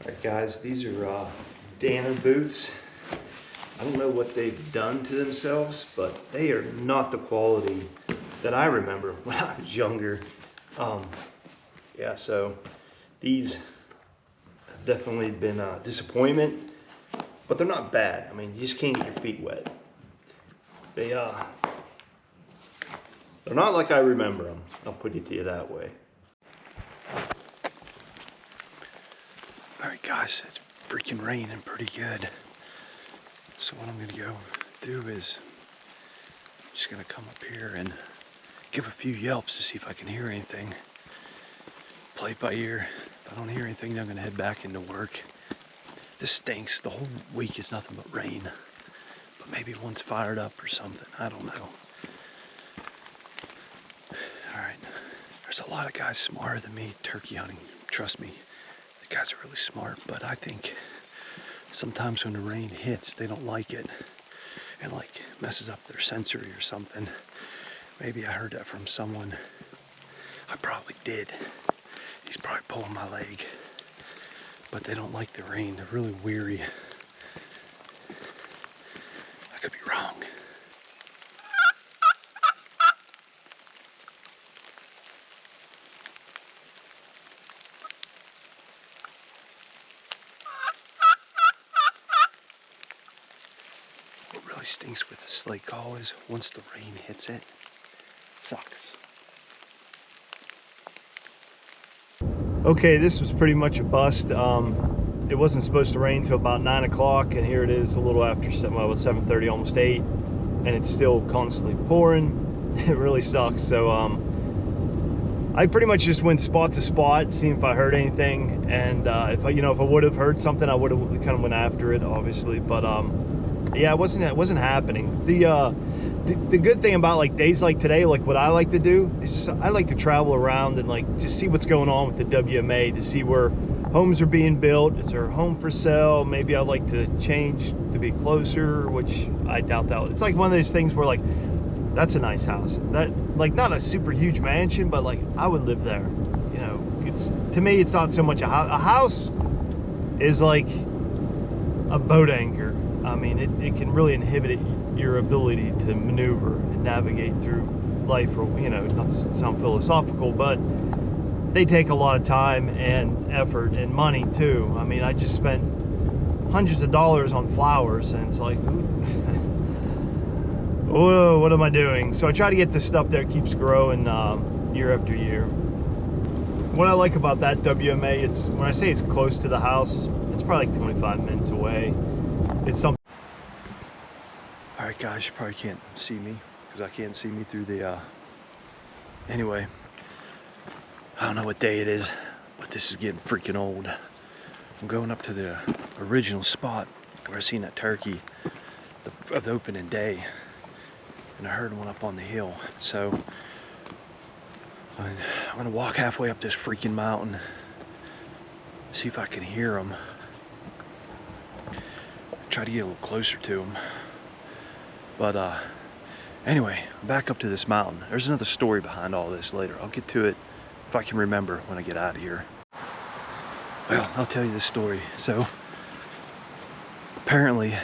Alright guys, these are Danner boots. I don't know what they've done to themselves, but they are not the quality that I remember when I was younger. Yeah, so these have definitely been a disappointment, but they're not bad. I mean, you just can't get your feet wet. They're not like I remember them. I'll put it to you that way. Alright guys, it's freaking raining pretty good. So what I'm gonna go do is I'm just gonna come up here and give a few yelps to see if I can hear anything. Play it by ear. If I don't hear anything, then I'm gonna head back into work. This stinks. The whole week is nothing but rain. But maybe one's fired up or something. I don't know. Alright. There's a lot of guys smarter than me turkey hunting. Trust me. The guys are really smart, but I think sometimes when the rain hits, they don't like it. It like messes up their sensory or something. Maybe I heard that from someone. I probably did. He's probably pulling my leg. But they don't like the rain. They're really weary. I could be wrong. What really stinks with the slate call is once the rain hits it, it sucks. Okay, this was pretty much a bust. It wasn't supposed to rain until about 9 o'clock, and here it is a little after 7:30, almost 8, and it's still constantly pouring. It really sucks. So I pretty much just went spot to spot, seeing if I heard anything, and if I would have heard something, I would have kind of went after it, obviously. But yeah, it wasn't happening. The good thing about like days like today, like what I like to do is just I like to travel around and like just see what's going on with the WMA, to see where homes are being built. Is there a home for sale? Maybe I'd like to change to be closer, which I doubt that. It's like one of those things where like, that's a nice house. That, like, not a super huge mansion, but like I would live there. You know, it's, to me, it's not so much a house. A house is like a boat anchor. I mean, it can really inhibit your ability to maneuver and navigate through life, or, you know, not to sound philosophical, but they take a lot of time and effort and money too. I mean, I just spent hundreds of dollars on flowers, and it's like, whoa, what am I doing? So I try to get this stuff that keeps growing year after year. What I like about that WMA, it's, when I say it's close to the house, it's probably like 25 minutes away. It's something. All right, guys, you probably can't see me because I can't see me through the, anyway, I don't know what day it is, but this is getting freaking old. I'm going up to the original spot where I seen that turkey of the opening day, and I heard one up on the hill. So I'm gonna walk halfway up this freaking mountain, see if I can hear them. Try to get a little closer to them. But anyway, back up to this mountain. There's another story behind all this later. I'll get to it if I can remember when I get out of here. Well, I'll tell you this story. So apparently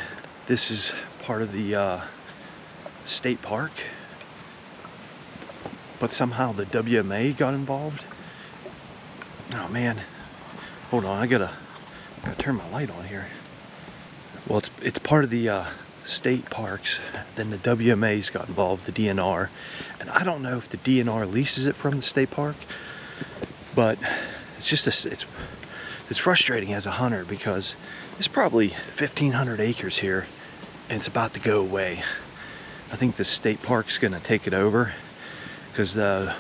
this is part of the state park, but somehow the WMA got involved. Oh man, hold on, I gotta turn my light on here. Well, it's part of the state parks. Then the WMA's got involved, the DNR, and I don't know if the DNR leases it from the state park, but it's just it's frustrating as a hunter because there's probably 1,500 acres here, and it's about to go away. I think the state park's gonna take it over because I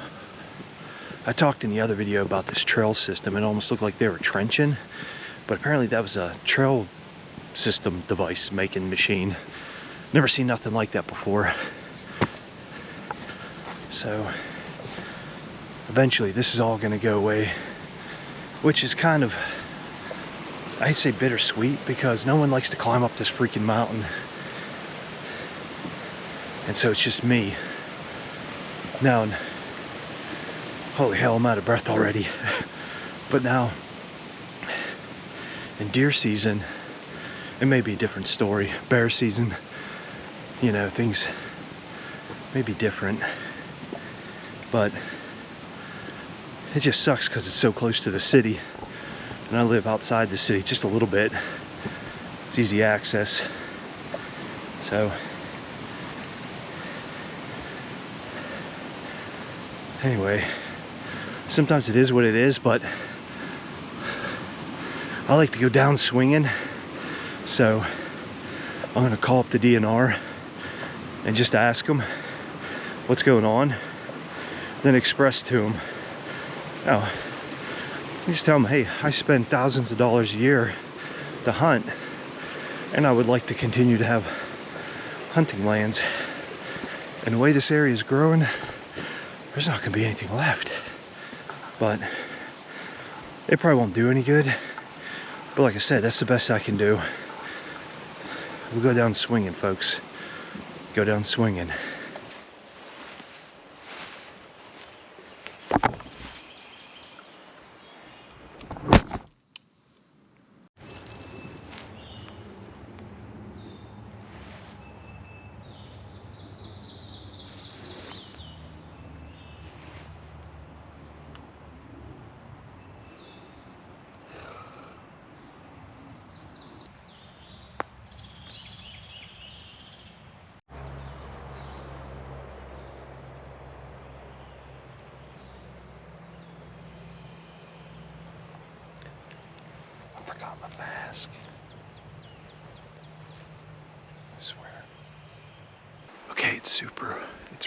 talked in the other video about this trail system. It almost looked like they were trenching, but apparently that was a trail system device making machine. Never seen nothing like that before. So eventually this is all going to go away, which is kind of, I'd say, bittersweet, because no one likes to climb up this freaking mountain, and so it's just me now. And holy hell, I'm out of breath already. But now In deer season, it may be a different story. Bear season, you know, things may be different, but it just sucks because it's so close to the city, and I live outside the city just a little bit. It's easy access, so anyway, sometimes it is what it is, but I like to go down swinging, so I'm gonna call up the DNR and just ask them what's going on, then express to them. Now, just tell them, hey, I spend thousands of dollars a year to hunt, and I would like to continue to have hunting lands. And the way this area is growing, there's not gonna be anything left. But it probably won't do any good. But like I said, that's the best I can do. We'll go down swinging, folks. Go down swinging. I forgot my mask. I swear. Okay, it's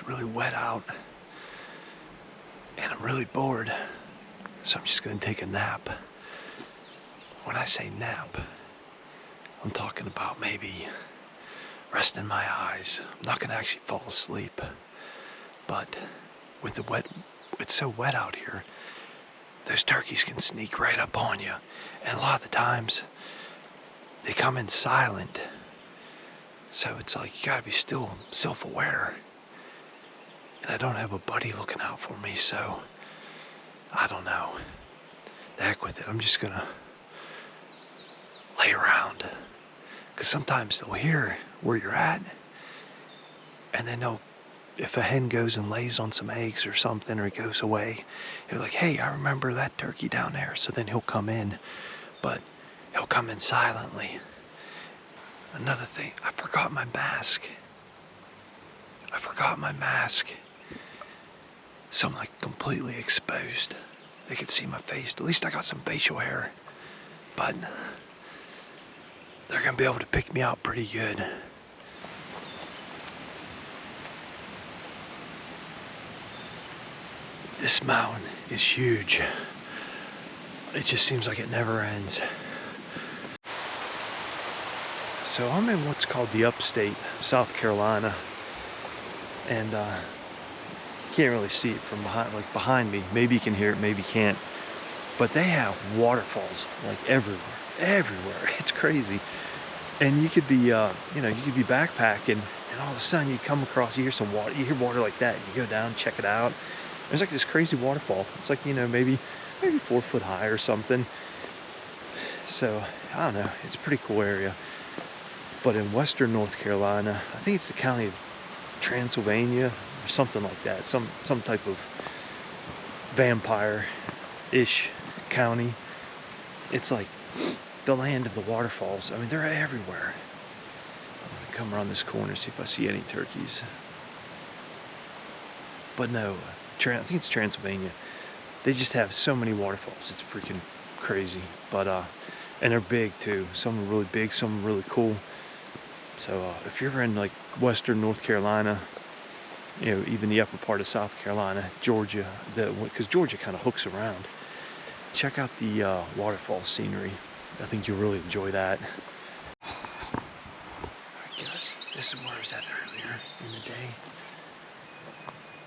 really wet out, and I'm really bored, so I'm just gonna take a nap. When I say nap, I'm talking about maybe resting my eyes. I'm not gonna actually fall asleep, but with the wet, it's so wet out here, those turkeys can sneak right up on you. And a lot of the times, they come in silent. So it's like, you gotta be still self-aware. And I don't have a buddy looking out for me, so I don't know. The heck with it, I'm just gonna lay around. Because sometimes they'll hear where you're at, and then if a hen goes and lays on some eggs or something, or it goes away, he'll be like, hey, I remember that turkey down there. So then he'll come in, but he'll come in silently. Another thing, I forgot my mask. So I'm like completely exposed. They could see my face. At least I got some facial hair, but they're gonna be able to pick me out pretty good. This mountain is huge. It just seems like it never ends. So I'm in what's called the upstate, South Carolina, and can't really see it from behind me. Maybe you can hear it, maybe you can't. But they have waterfalls like everywhere. It's crazy. And you could be, you could be backpacking, and all of a sudden you come across, you hear some water, you hear water like that, you go down, check it out. There's like this crazy waterfall. It's like, maybe 4 foot high or something. So, I don't know, it's a pretty cool area. But in western North Carolina, I think it's the county of Transylvania or something like that. Some type of vampire-ish county. It's like the land of the waterfalls. I mean, they're everywhere. I'm gonna come around this corner, see if I see any turkeys. But no, I think it's Transylvania. They just have so many waterfalls. It's freaking crazy. But and they're big too. Some are really big, some are really cool. So if you're in like western North Carolina, even the upper part of South Carolina, Georgia, because Georgia kind of hooks around, check out the waterfall scenery. I think you'll really enjoy that. Alright guys, this is where I was at earlier in the day.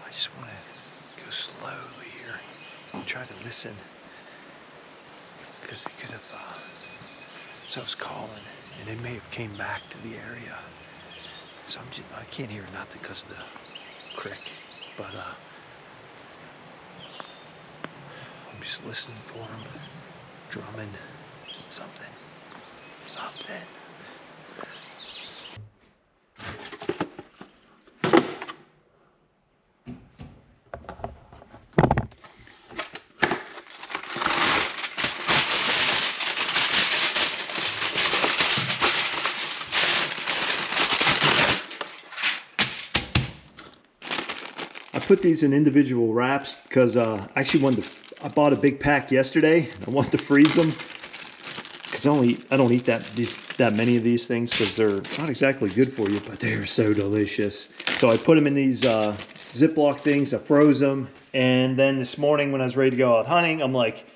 I just want to go slowly here and try to listen, because it could have, so I was calling and they may have came back to the area. So I can't hear nothing because of the creek, but I'm just listening for them, drumming, something. something. I put these in individual wraps because I actually I bought a big pack yesterday. I wanted to freeze them because I don't eat that many of these things because they're not exactly good for you, but they're so delicious. So I put them in these Ziploc things. I froze them, and then this morning when I was ready to go out hunting, I'm like,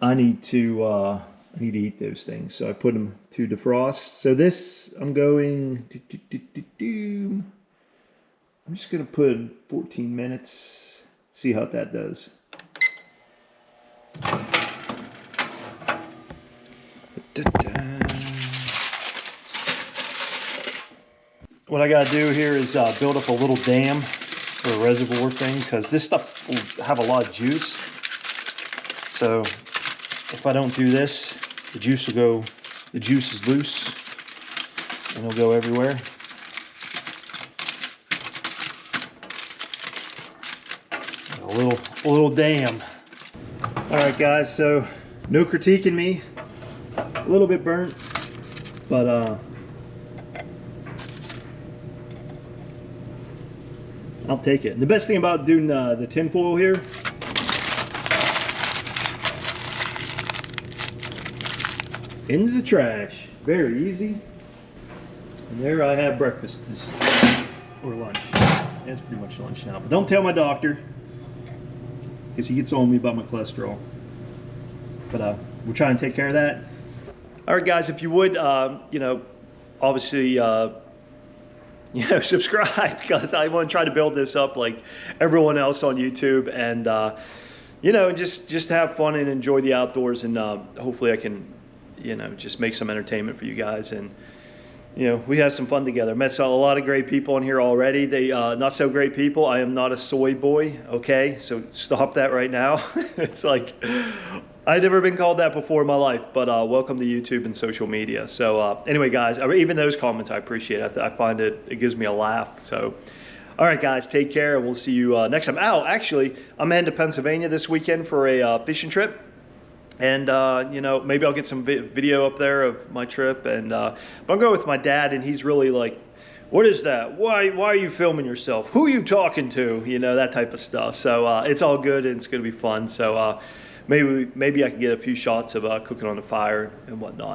I need to eat those things. So I put them to defrost. So this I'm going. I'm just going to put 14 minutes, see how that does. What I got to do here is build up a little dam or a reservoir thing because this stuff will have a lot of juice. So if I don't do this, the juice is loose and it'll go everywhere. A little dam. All right, guys. So no critiquing me. A little bit burnt, but I'll take it. And the best thing about doing the tin foil here, into the trash. Very easy. And there I have breakfast or lunch. It's pretty much lunch now. But don't tell my doctor, because he gets on me about my cholesterol. But we'll try and take care of that. All right, guys, if you would, you know, obviously, you know, subscribe, because I want to try to build this up like everyone else on YouTube, and you know, just have fun and enjoy the outdoors, and hopefully I can, you know, just make some entertainment for you guys. And you know, we had some fun together. Met a lot of great people in here already. They not so great people. I am not a soy boy, okay? So stop that right now. It's like, I've never been called that before in my life, but welcome to YouTube and social media. So anyway, guys, even those comments I appreciate. I find it gives me a laugh. So, all right, guys, take care, and we'll see you next time. Oh, actually, I'm heading to Pennsylvania this weekend for a fishing trip. And, you know, maybe I'll get some video up there of my trip. And but I'm going with my dad, and he's really like, what is that? Why are you filming yourself? Who are you talking to? You know, that type of stuff. So it's all good, and it's going to be fun. So maybe I can get a few shots of cooking on the fire and whatnot.